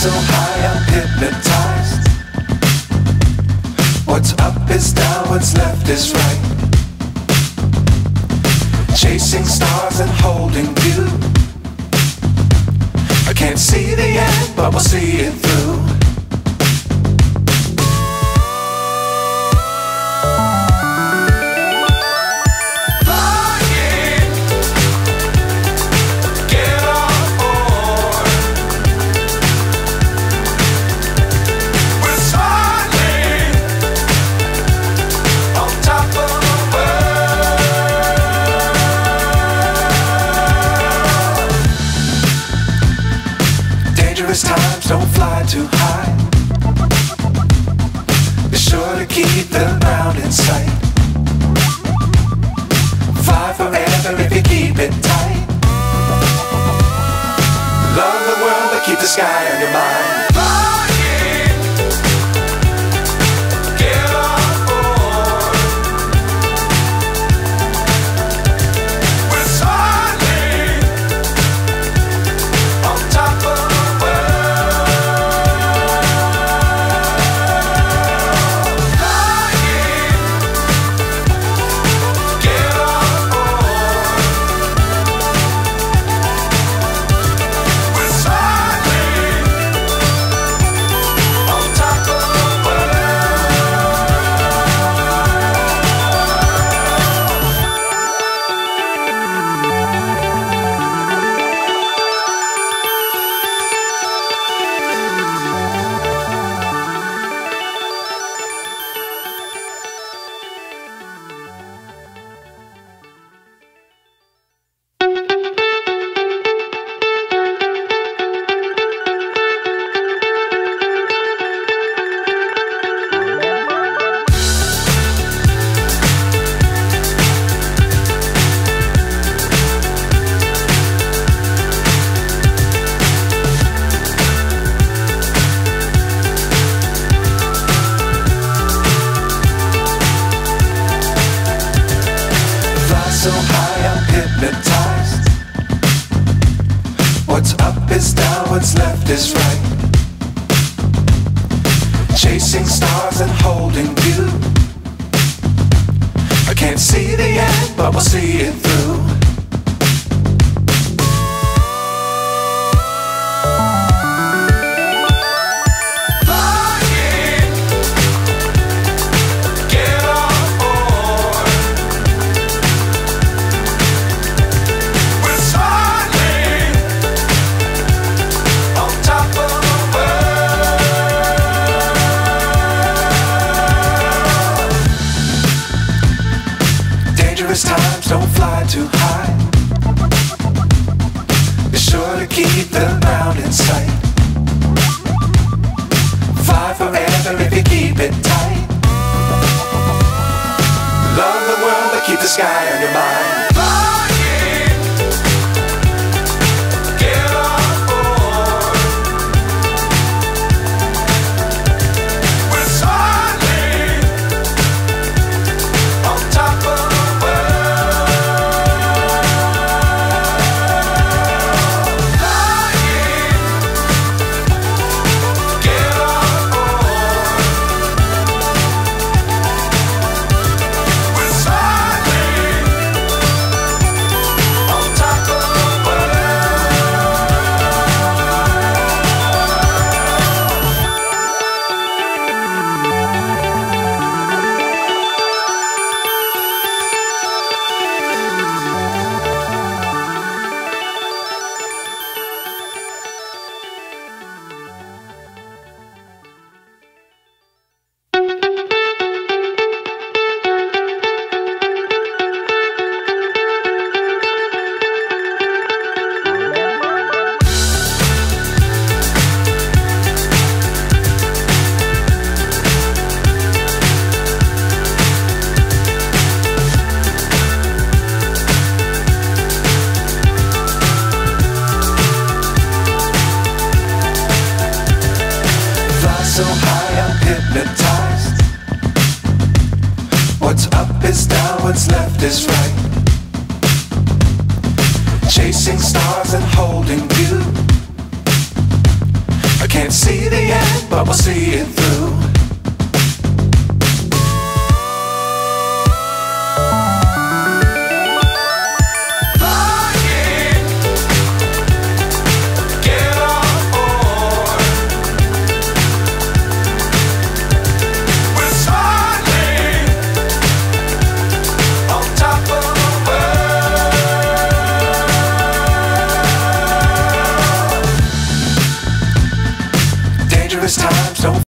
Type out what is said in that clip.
so high I'm hypnotized. What's up is down, what's left is right. Chasing stars and holding you. I can't see the end, but we'll see it through. Times don't fly too high. Be sure to keep the ground in sight. Fly forever if you keep it tight. Love the world but keep the sky on your mind. So high I'm hypnotized. What's up is down, what's left is right. Chasing stars and holding you. I can't see the end, but we'll see it through. Times don't fly too high. Be sure to keep the ground in sight. Fly forever if you keep it tight. Love the world but keep the sky on your mind. So high I'm hypnotized. What's up is down, what's left is right. Chasing stars and holding you. I can't see the end, but we'll see it through. Dangerous times don't